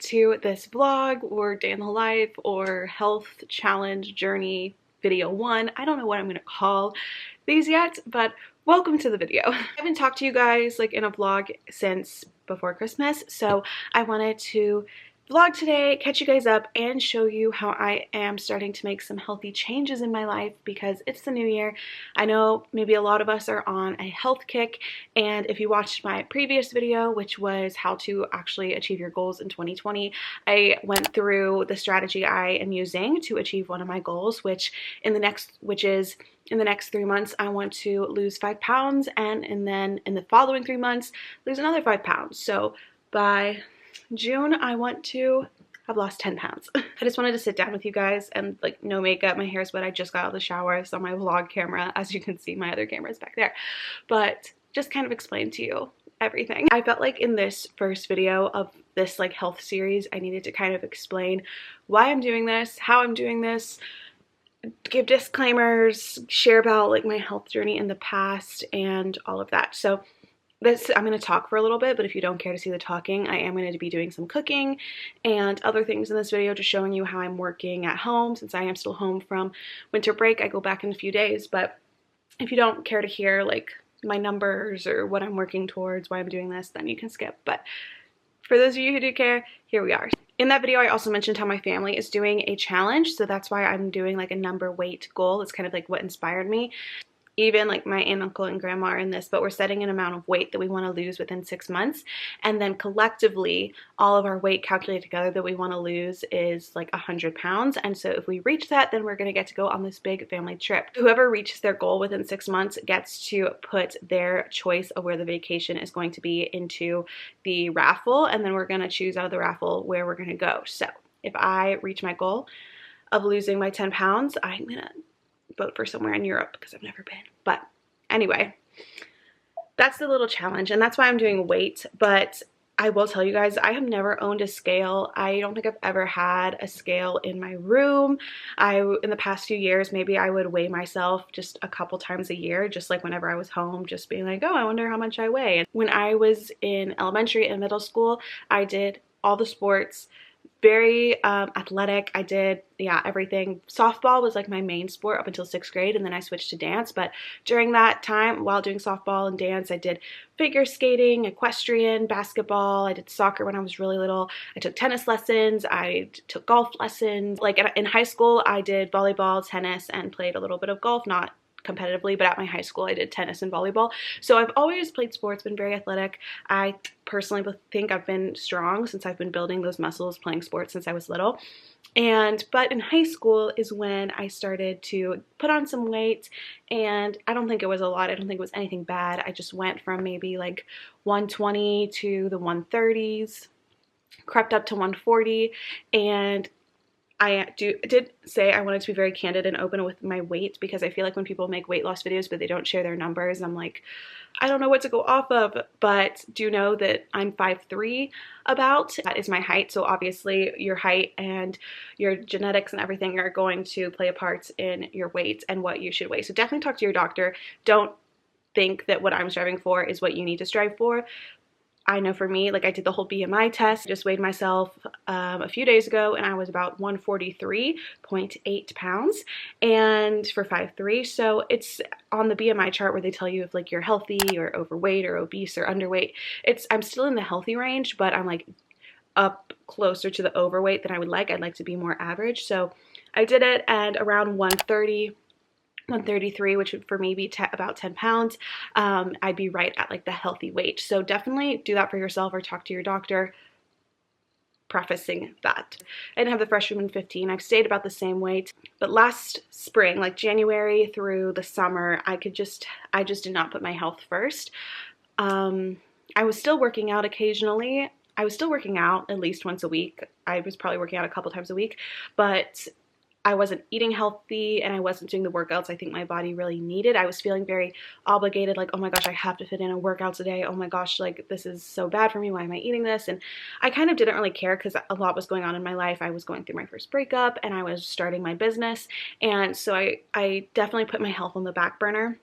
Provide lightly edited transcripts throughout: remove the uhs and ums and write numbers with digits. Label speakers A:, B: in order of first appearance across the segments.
A: to this vlog or day in the life or health challenge journey video 1. I don't know what I'm gonna call these yet, but welcome to the video. I haven't talked to you guys like in a vlog since before Christmas, so I wanted to vlog today, catch you guys up, and show you how I am starting to make some healthy changes in my life because it's the new year. I know maybe a lot of us are on a health kick, and if you watched my previous video, which was how to actually achieve your goals in 2020, I went through the strategy I am using to achieve one of my goals, which is in the next 3 months, I want to lose 5 pounds, and then in the following 3 months, lose another 5 pounds. So by June, I want to have lost 10 pounds. I just wanted to sit down with you guys and like no makeup. My hair's wet. I just got out of the shower. It's on my vlog camera. As you can see, my other camera is back there. But just kind of explain to you everything. I felt like in this first video of this like health series, I needed to kind of explain why I'm doing this, how I'm doing this, give disclaimers, share about like my health journey in the past and all of that. So I'm going to talk for a little bit, but if you don't care to see the talking, I am going to be doing some cooking and other things in this video, just showing you how I'm working at home since I am still home from winter break. I go back in a few days, but if you don't care to hear like my numbers or what I'm working towards, why I'm doing this, then you can skip. But for those of you who do care, here we are. In that video, I also mentioned how my family is doing a challenge, so that's why I'm doing like a number weight goal. It's kind of like what inspired me. Even like my aunt, uncle, and grandma are in this, but we're setting an amount of weight that we want to lose within 6 months. And then collectively, all of our weight calculated together that we want to lose is like 100 pounds. And so if we reach that, then we're going to get to go on this big family trip. Whoever reaches their goal within 6 months gets to put their choice of where the vacation is going to be into the raffle. And then we're going to choose out of the raffle where we're going to go. So if I reach my goal of losing my 10 pounds, I'm going to vote for somewhere in Europe because I've never been. But anyway, that's the little challenge, and that's why I'm doing weight. But I will tell you guys, I have never owned a scale. I don't think I've ever had a scale in my room. In the past few years, maybe I would weigh myself just a couple times a year, just like whenever I was home, just being like, oh, I wonder how much I weigh. And when I was in elementary and middle school, I did all the sports, very athletic. I did, everything. Softball was like my main sport up until 6th grade, and then I switched to dance. But during that time, while doing softball and dance, I did figure skating, equestrian, basketball. I did soccer when I was really little. I took tennis lessons. I took golf lessons. Like in high school, I did volleyball, tennis, and played a little bit of golf, not competitively, but at my high school I did tennis and volleyball. So I've always played sports, been very athletic. I personally think I've been strong since I've been building those muscles playing sports since I was little. But in high school is when I started to put on some weight, and I don't think it was a lot. I don't think it was anything bad. I just went from maybe like 120 to the 130s, crept up to 140, and I did say I wanted to be very candid and open with my weight because I feel like when people make weight loss videos but they don't share their numbers, I'm like, I don't know what to go off of. But do know that I'm 5'3" about. That is my height. So obviously your height and your genetics and everything are going to play a part in your weight and what you should weigh. So definitely talk to your doctor. Don't think that what I'm striving for is what you need to strive for. I know for me, like I did the whole BMI test, just weighed myself a few days ago, and I was about 143.8 pounds, and for 5'3", so it's on the BMI chart where they tell you if like you're healthy or overweight or obese or underweight. I'm still in the healthy range, but I'm like up closer to the overweight than I would like. I'd like to be more average, so I did it, and around 133, which would for me be about 10 pounds, I'd be right at like the healthy weight. So definitely do that for yourself or talk to your doctor, prefacing that. I didn't have the freshman 15. I've stayed about the same weight, but last spring, like January through the summer, I just did not put my health first. I was still working out occasionally. I was still working out at least once a week. I was probably working out a couple times a week, but I wasn't eating healthy and I wasn't doing the workouts I think my body really needed. I was feeling very obligated, like, oh my gosh, I have to fit in a workout today. Oh my gosh, like this is so bad for me. Why am I eating this? And I kind of didn't really care because a lot was going on in my life. I was going through my first breakup and I was starting my business. And so I definitely put my health on the back burner.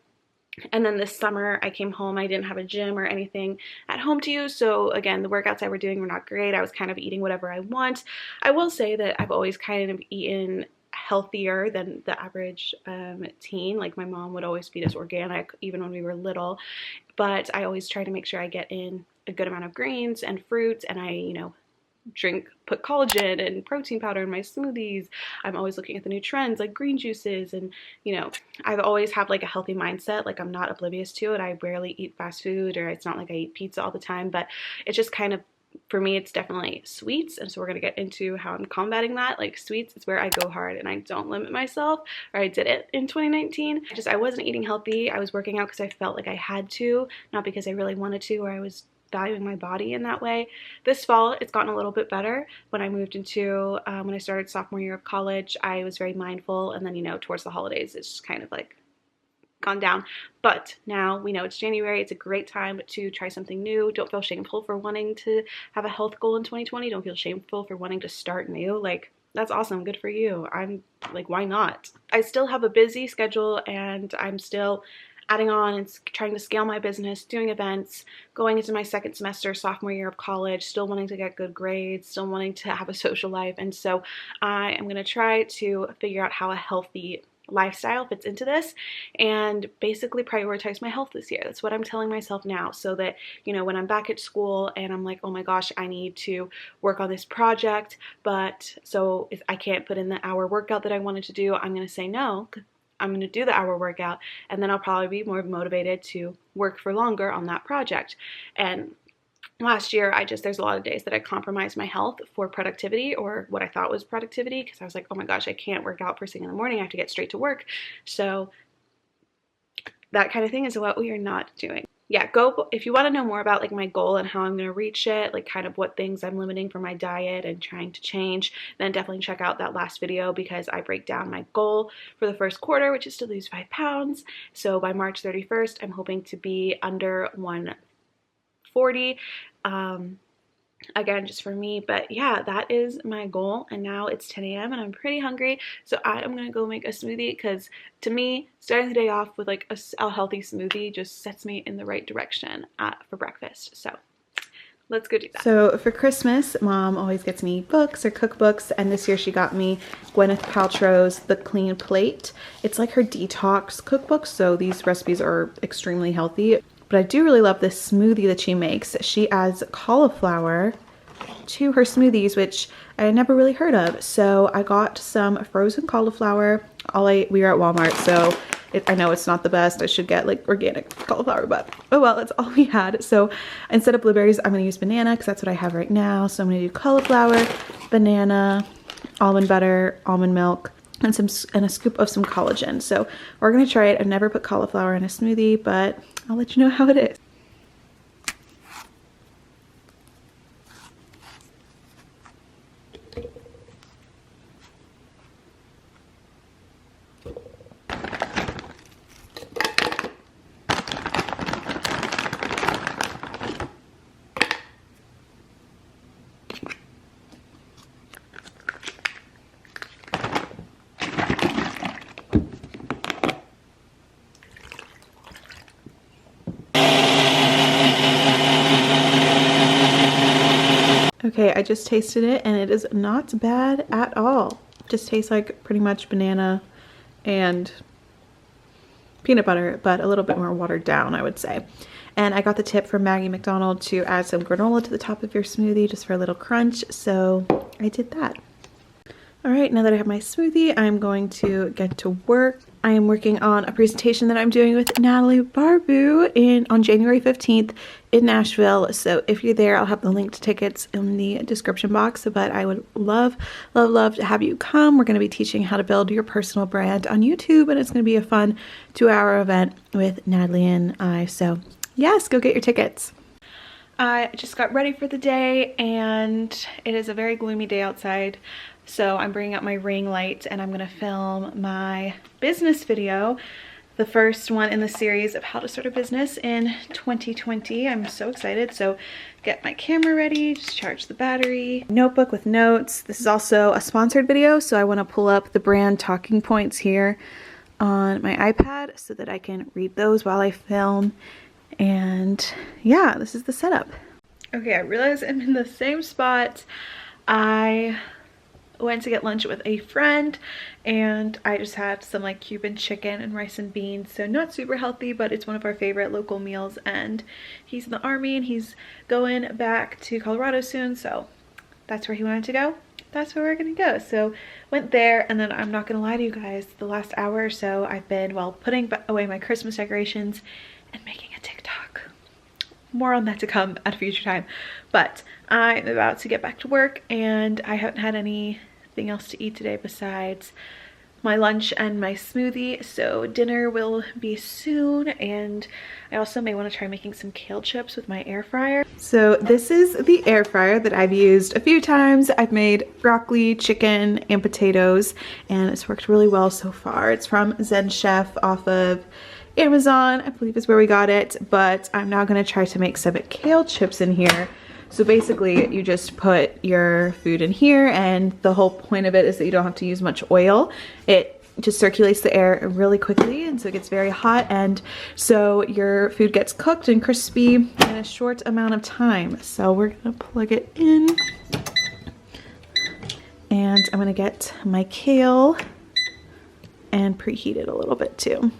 A: And then this summer I came home, I didn't have a gym or anything at home to use. So again, the workouts I were doing were not great. I was kind of eating whatever I want. I will say that I've always kind of eaten healthier than the average teen. Like my mom would always feed us organic even when we were little, but I always try to make sure I get in a good amount of greens and fruits, and I, you know, put collagen and protein powder in my smoothies. I'm always looking at the new trends like green juices, and you know, I've always had like a healthy mindset. Like I'm not oblivious to it. I rarely eat fast food, or it's not like I eat pizza all the time, but it's just kind of, for me, it's definitely sweets. And so we're going to get into how I'm combating that. Like sweets is where I go hard and I don't limit myself, or I did it in 2019. I wasn't eating healthy. I was working out because I felt like I had to, not because I really wanted to, or I was valuing my body in that way. This fall, it's gotten a little bit better. When I moved into, when I started sophomore year of college, I was very mindful. And then, you know, towards the holidays, it's just kind of like gone down. But now we know it's January. It's a great time to try something new. Don't feel shameful for wanting to have a health goal in 2020. Don't feel shameful for wanting to start new. Like, that's awesome. Good for you. I'm like, why not? I still have a busy schedule and I'm still adding on and trying to scale my business, doing events, going into my second semester, sophomore year of college, still wanting to get good grades, still wanting to have a social life. And so I am going to try to figure out how a healthy lifestyle fits into this and basically prioritize my health this year. That's what I'm telling myself now, so that, you know, when I'm back at school and I'm like, oh my gosh, I need to work on this project, but so if I can't put in the hour workout that I wanted to do, I'm going to say no. I'm going to do the hour workout, and then I'll probably be more motivated to work for longer on that project. And last year, there's a lot of days that I compromised my health for productivity, or what I thought was productivity, because I was like, oh my gosh, I can't work out first thing in the morning. I have to get straight to work. So that kind of thing is what we are not doing. Yeah, go if you want to know more about like my goal and how I'm going to reach it, like kind of what things I'm limiting for my diet and trying to change, then definitely check out that last video, because I break down my goal for the first quarter, which is to lose 5 pounds. So by March 31st, I'm hoping to be under 140. Again, just for me. But yeah, that is my goal. And now it's 10 a.m. and I'm pretty hungry, so I am gonna go make a smoothie, because to me, starting the day off with like a healthy smoothie just sets me in the right direction for breakfast. So let's go do that. So for Christmas, Mom always gets me books or cookbooks, and this year she got me Gwyneth Paltrow's The Clean Plate. It's like her detox cookbook, so these recipes are extremely healthy. But I do really love this smoothie that she makes. She adds cauliflower to her smoothies, which I had never really heard of. So I got some frozen cauliflower. We were at Walmart, so I know it's not the best. I should get like organic cauliflower, but oh well, that's all we had. So instead of blueberries, I'm gonna use banana, because that's what I have right now. So I'm gonna do cauliflower, banana, almond butter, almond milk, and a scoop of some collagen. So we're gonna try it. I've never put cauliflower in a smoothie, but I'll let you know how it is. Okay, I just tasted it and it is not bad at all. Just tastes like pretty much banana and peanut butter, but a little bit more watered down, I would say. And I got the tip from Maggie McDonald to add some granola to the top of your smoothie just for a little crunch, so I did that. All right, now that I have my smoothie, I'm going to get to work. I am working on a presentation that I'm doing with Natalie Barbu on January 15th in Nashville. So if you're there, I'll have the link to tickets in the description box. But I would love, love, love to have you come. We're going to be teaching how to build your personal brand on YouTube, and it's going to be a fun 2-hour event with Natalie and I. So yes, go get your tickets. I just got ready for the day, and it is a very gloomy day outside. So I'm bringing out my ring light and I'm gonna film my business video, the first one in the series of how to start a business in 2020. I'm so excited. So get my camera ready, just charge the battery, notebook with notes. This is also a sponsored video, so I wanna pull up the brand talking points here on my iPad so that I can read those while I film. And yeah, this is the setup. Okay, I realize I'm in the same spot. I went to get lunch with a friend and I just had some like Cuban chicken and rice and beans, so not super healthy, but it's one of our favorite local meals. And he's in the army and he's going back to Colorado soon, so that's where he wanted to go. That's where we're gonna go. So went there, and then I'm not gonna lie to you guys, the last hour or so I've been, well, putting away my Christmas decorations and making a TikTok. More on that to come at a future time. But I'm about to get back to work and I haven't had anything else to eat today besides my lunch and my smoothie, so dinner will be soon. And I also may want to try making some kale chips with my air fryer. So this is the air fryer that I've used a few times. I've made broccoli, chicken, and potatoes, and it's worked really well so far. It's from Zen Chef off of Amazon, I believe is where we got it, but I'm now going to try to make some kale chips in here. So basically you just put your food in here, and the whole point of it is that you don't have to use much oil. It just circulates the air really quickly, and so it gets very hot, and so your food gets cooked and crispy in a short amount of time. So we're gonna plug it in, and I'm gonna get my kale and preheat it a little bit too.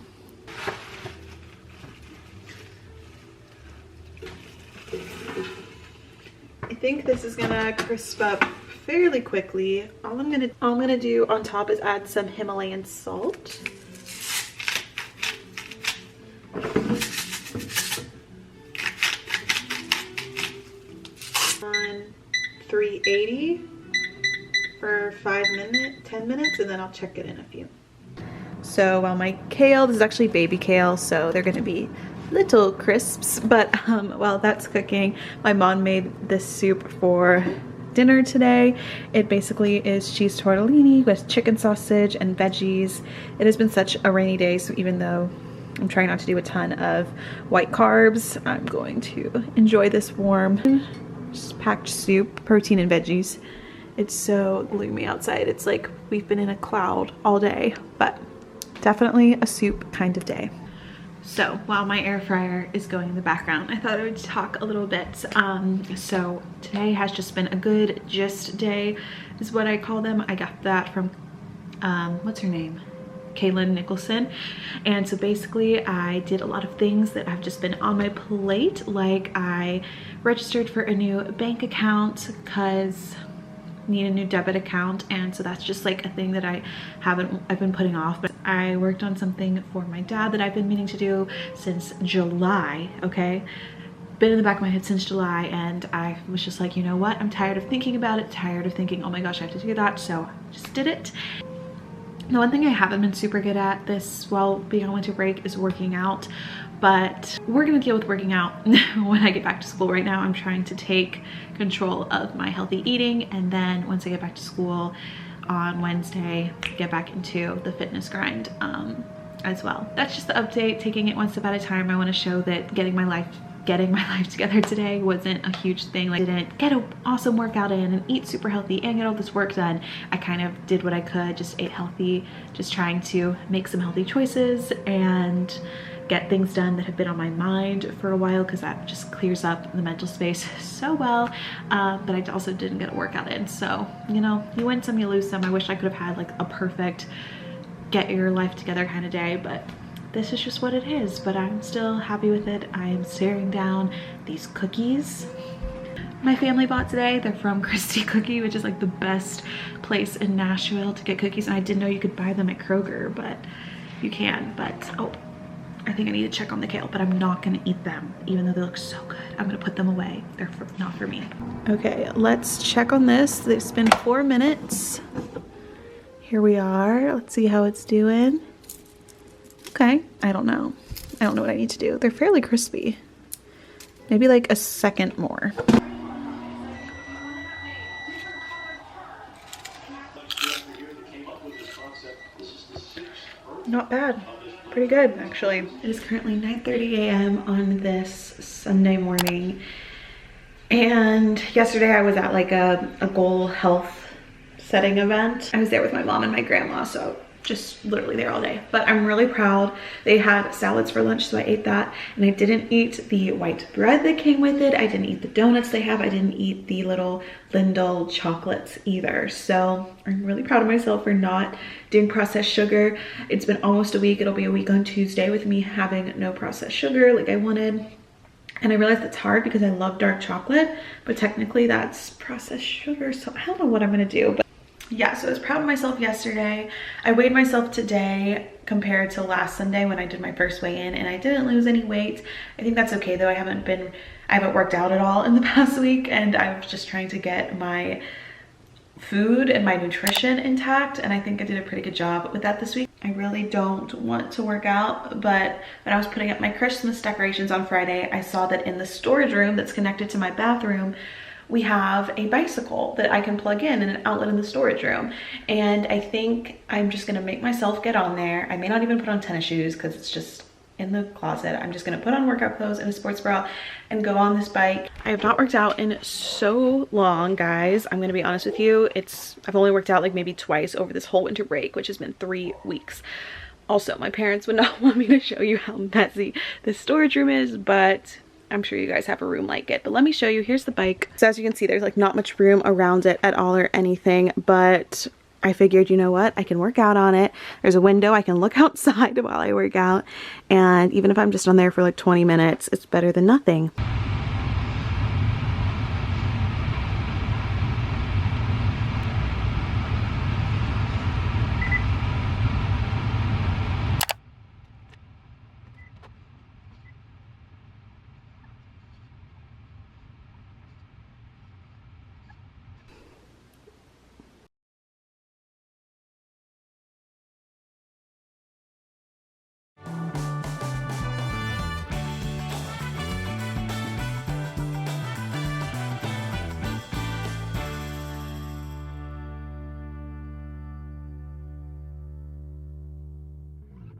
A: I think this is gonna crisp up fairly quickly. All I'm gonna do on top is add some Himalayan salt. On 380 for 10 minutes, and then I'll check it in a few. So while my kale, this is actually baby kale, so they're gonna be little crisps, but while that's cooking, my mom made this soup for dinner today. It basically is cheese tortellini with chicken sausage and veggies. It has been such a rainy day, so even though I'm trying not to do a ton of white carbs, I'm going to enjoy this warm, just packed soup, protein and veggies. It's so gloomy outside. It's like we've been in a cloud all day, but definitely a soup kind of day. So while my air fryer is going in the background, I thought I would talk a little bit. So today has just been a good gist day is what I call them. I got that from, what's her name? Kaylin Nicholson. And so basically I did a lot of things that have just been on my plate. Like I registered for a new bank account because need a new debit account, and so that's just like a thing that I've been putting off. But I worked on something for my dad that I've been meaning to do since July. Okay, been in the back of my head since July, and I was just like, you know what, I'm tired of thinking about it, tired of thinking, oh my gosh, I have to do that. So I just did it. The one thing I haven't been super good at this while being on winter break is working out, but we're gonna deal with working out when I get back to school. Right now I'm trying to take control of my healthy eating, and then once I get back to school on Wednesday, get back into the fitness grind as well. That's just the update, taking it one step at a time. I want to show that getting my life together today wasn't a huge thing. Like, I didn't get an awesome workout in and eat super healthy and get all this work done. I kind of did what I could, just ate healthy, just trying to make some healthy choices and get things done that have been on my mind for a while, because that just clears up the mental space so well. But I also didn't get a workout in, so you know, you win some, you lose some. I wish I could have had like a perfect get your life together kind of day, but this is just what it is. But I'm still happy with it. I am staring down these cookies my family bought today. They're from Christie Cookie, which is like the best place in Nashville to get cookies, and I didn't know you could buy them at Kroger, but you can. But oh, I think I need to check on the kale, but I'm not gonna eat them even though they look so good. I'm gonna put them away. They're not for me. Okay, let's check on this. It's been 4 minutes. Here we are. Let's see how it's doing. Okay, I don't know what I need to do. They're fairly crispy. Maybe like a second more. Not bad. Pretty good, actually. It is currently 9:30 a.m. on this Sunday morning. And yesterday I was at like a goal health setting event. I was there with my mom and my grandma, so just literally there all day. But I'm really proud. They had salads for lunch, so I ate that. And I didn't eat the white bread that came with it. I didn't eat the donuts they have. I didn't eat the little Lindell chocolates either. So I'm really proud of myself for not doing processed sugar. It's been almost a week. It'll be a week on Tuesday with me having no processed sugar like I wanted. And I realized it's hard because I love dark chocolate, but technically that's processed sugar. So I don't know what I'm gonna do. But yeah, so I was proud of myself yesterday. I weighed myself today compared to last Sunday when I did my first weigh-in, and I didn't lose any weight. I think that's okay though. I haven't worked out at all in the past week, and I was just trying to get my food and my nutrition intact, and I think I did a pretty good job with that this week. I really don't want to work out, but when I was putting up my Christmas decorations on Friday, I saw that in the storage room that's connected to my bathroom, we have a bicycle that I can plug in and an outlet in the storage room. And I think I'm just gonna make myself get on there. I may not even put on tennis shoes because it's just in the closet. I'm just gonna put on workout clothes and a sports bra and go on this bike. I have not worked out in so long, guys. I'm gonna be honest with you. I've only worked out like maybe twice over this whole winter break, which has been 3 weeks. Also, my parents would not want me to show you how messy this storage room is, but I'm sure you guys have a room like it. But let me show you. Here's the bike. So as you can see, there's like not much room around it at all or anything, but I figured, you know what, I can work out on it. There's a window, I can look outside while I work out, and even if I'm just on there for like 20 minutes, it's better than nothing.